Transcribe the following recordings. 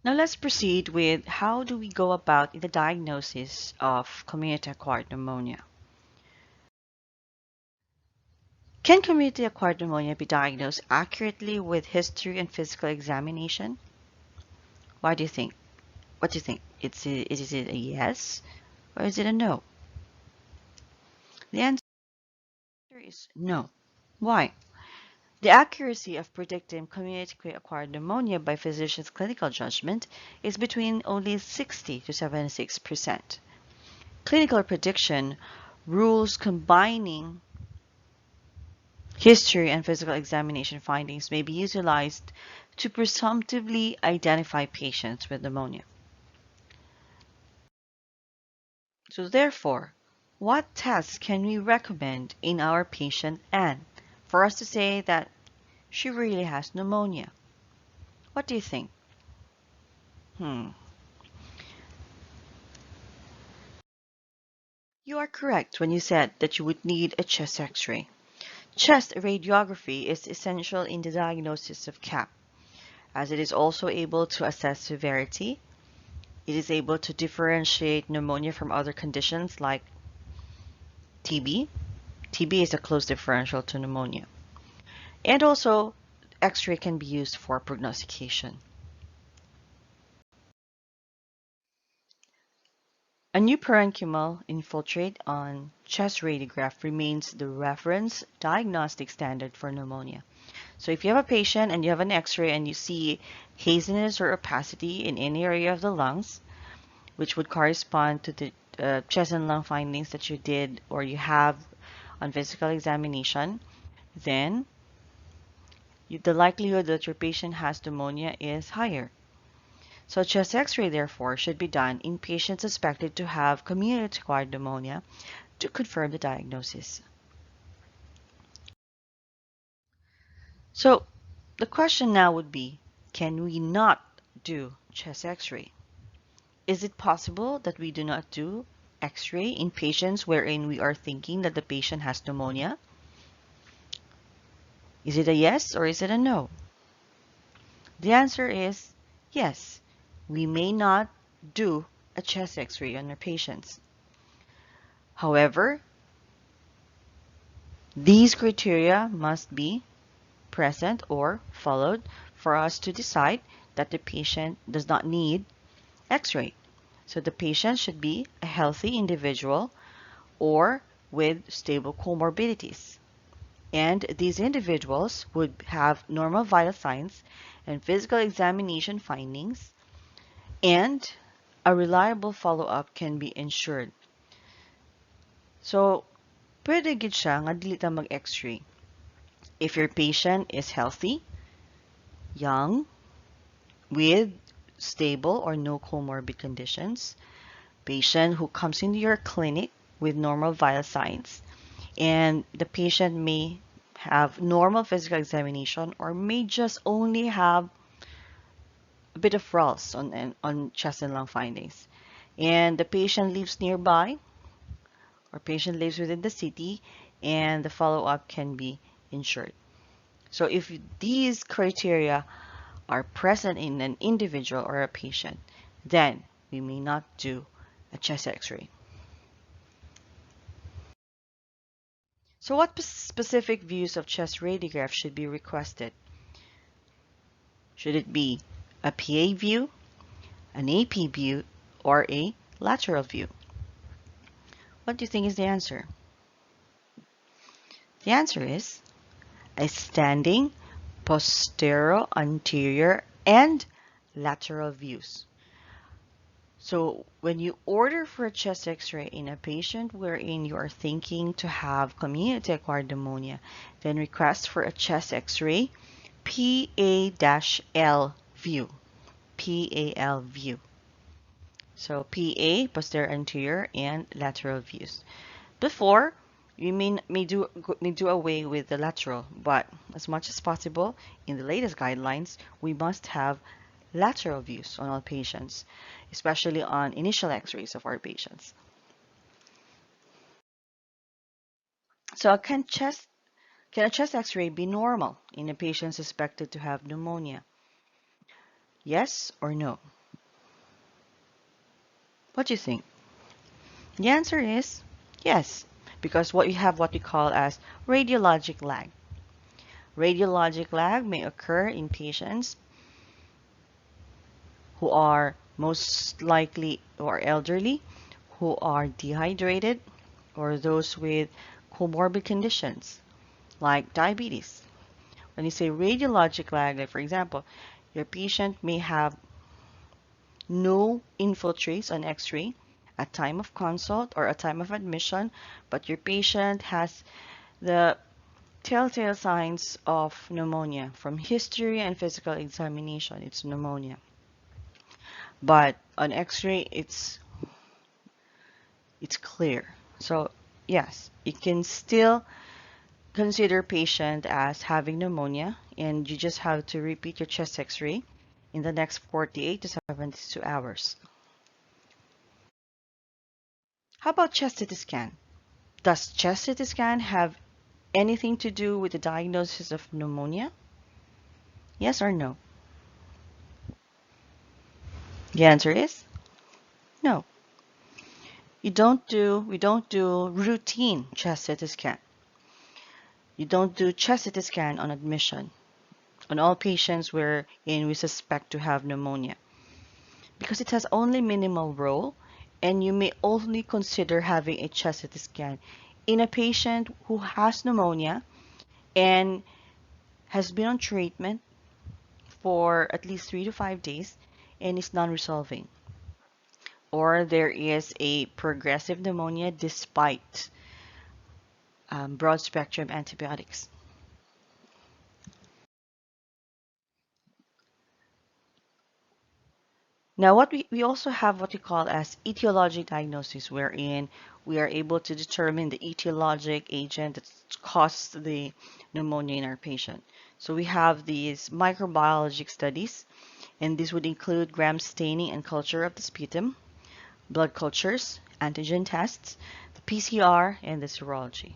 Now let's proceed with how do we go about the diagnosis of community-acquired pneumonia. Can community-acquired pneumonia be diagnosed accurately with history and physical examination? Why do you think? What do you think? Is it a yes or is it a no? The answer is no. Why? The accuracy of predicting community-acquired pneumonia by physicians' clinical judgment is between only 60 to 76%. Clinical prediction rules combining history and physical examination findings may be utilized to presumptively identify patients with pneumonia. So therefore, what tests can we recommend in our patient Anne for us to say that she really has pneumonia? What do you think? Hmm. You are correct when you said that you would need a chest x-ray. Chest radiography is essential in the diagnosis of CAP, as it is also able to assess severity. It is able to differentiate pneumonia from other conditions like TB. TB is a close differential to pneumonia. And also, X-ray can be used for prognostication. A new parenchymal infiltrate on chest radiograph remains the reference diagnostic standard for pneumonia. So if you have a patient and you have an X-ray and you see haziness or opacity in any area of the lungs, which would correspond to the chest and lung findings that you did or you have on physical examination, then the likelihood that your patient has pneumonia is higher. So chest x-ray, therefore, should be done in patients suspected to have community-acquired pneumonia to confirm the diagnosis. So the question now would be, can we not do chest x-ray? Is it possible that we do not do x-ray in patients wherein we are thinking that the patient has pneumonia? Is it a yes or is it a no? The answer is yes. We may not do a chest x-ray on our patients. However, these criteria must be present or followed for us to decide that the patient does not need x-ray. So the patient should be a healthy individual or with stable comorbidities. And these individuals would have normal vital signs and physical examination findings, and a reliable follow-up can be ensured. So, pwede gid siya nga dili ta mag-x-ray if your patient is healthy, young, with stable or no comorbid conditions, patient who comes into your clinic with normal vital signs, and the patient may have normal physical examination or may just only have a bit of RALS on chest and lung findings. And the patient lives nearby or patient lives within the city and the follow-up can be ensured. So if these criteria are present in an individual or a patient, then we may not do a chest x-ray. So what specific views of chest radiograph should be requested? Should it be a PA view, an AP view, or a lateral view? What do you think is the answer? The answer is a standing, posterior, anterior, and lateral views. So when you order for a chest x-ray in a patient wherein you are thinking to have community-acquired pneumonia, then request for a chest x-ray PA-L view. PAL view. So PA, posterior, anterior, and lateral views. Before, we may do away with the lateral, but as much as possible, in the latest guidelines, we must have lateral views on all patients, especially on initial x-rays of our patients. So can a chest x-ray be normal in a patient suspected to have pneumonia? Yes or no? What do you think? The answer is yes, because what you have what we call as radiologic lag. Radiologic lag may occur in patients who are most likely or elderly, who are dehydrated, or those with comorbid conditions like diabetes. When you say radiologic lag, like for example, your patient may have no infiltrates on X-ray at time of consult or at time of admission, but your patient has the telltale signs of pneumonia from history and physical examination. It's pneumonia. But on X-ray, it's clear. So yes, you can still consider patient as having pneumonia, and you just have to repeat your chest X-ray in the next 48 to 72 hours. How about chest CT scan? Does chest CT scan have anything to do with the diagnosis of pneumonia? Yes or no? The answer is no. We don't do routine chest CT scan. You don't do chest CT scan on admission on all patients wherein we suspect to have pneumonia because it has only minimal role, and you may only consider having a chest CT scan in a patient who has pneumonia and has been on treatment for at least 3 to 5 days and is non-resolving, or there is a progressive pneumonia despite broad spectrum antibiotics. Now, we also have what we call as etiologic diagnosis, wherein we are able to determine the etiologic agent that caused the pneumonia in our patient. So we have these microbiologic studies, and this would include gram staining and culture of the sputum, blood cultures, antigen tests, the PCR, and the serology.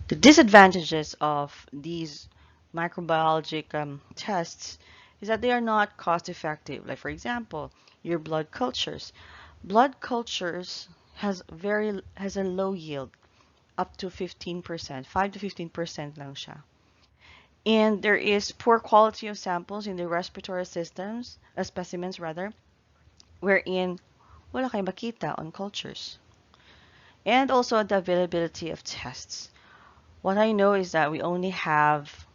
The disadvantages of these microbiologic tests is that they are not cost effective. Like for example, your blood cultures. Blood cultures has a low yield, up to 15%, 5 to 15% lang siya. And there is poor quality of samples in the respiratory systems, specimens rather, wherein wala kayo makita on cultures. And also the availability of tests. What I know is that we only have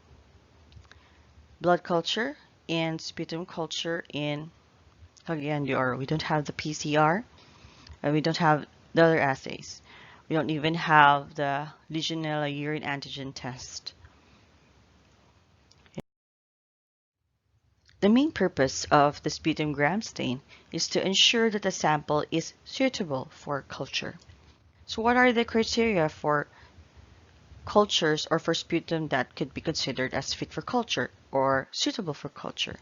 blood culture and sputum culture in Cagayan de Oro. We don't have the PCR, and we don't have the other assays. We don't even have the Legionella urine antigen test. The main purpose of the sputum gram stain is to ensure that the sample is suitable for culture. So what are the criteria for cultures or for sputum that could be considered as fit for culture or suitable for culture?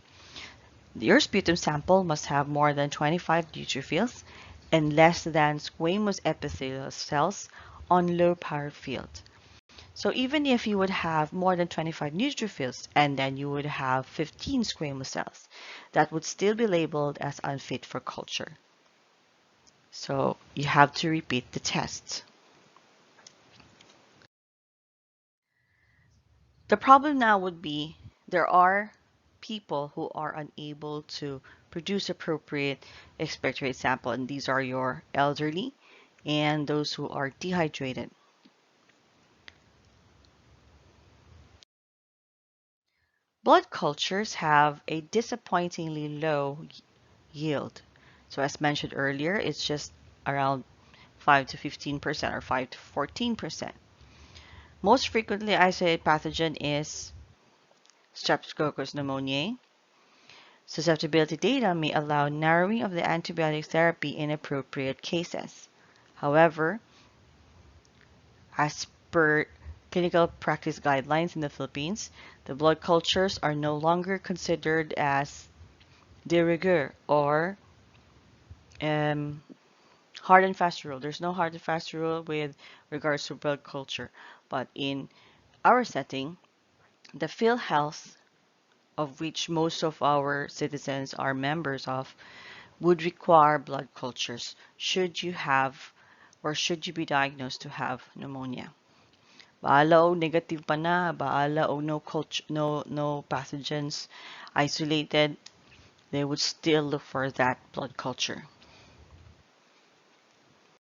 Your sputum sample must have more than 25 neutrophils and less than squamous epithelial cells on low power field. So even if you would have more than 25 neutrophils and then you would have 15 squamous cells, that would still be labeled as unfit for culture. So you have to repeat the tests. The problem now would be there are people who are unable to produce appropriate expectorate sample, and these are your elderly and those who are dehydrated. Blood cultures have a disappointingly low yield. So as mentioned earlier, it's just around 5 to 15% or 5 to 14%. Most frequently isolated pathogen is Streptococcus pneumoniae. Susceptibility data may allow narrowing of the antibiotic therapy in appropriate cases. However, as per clinical practice guidelines in the Philippines, the blood cultures are no longer considered as de rigueur or hard and fast rule. There's no hard and fast rule with regards to blood culture, but in our setting, The PhilHealth, of which most of our citizens are members of, would require blood cultures should you have or should you be diagnosed to have pneumonia. Baala og negative pa na, baala og no pathogens isolated, they would still look for that blood culture.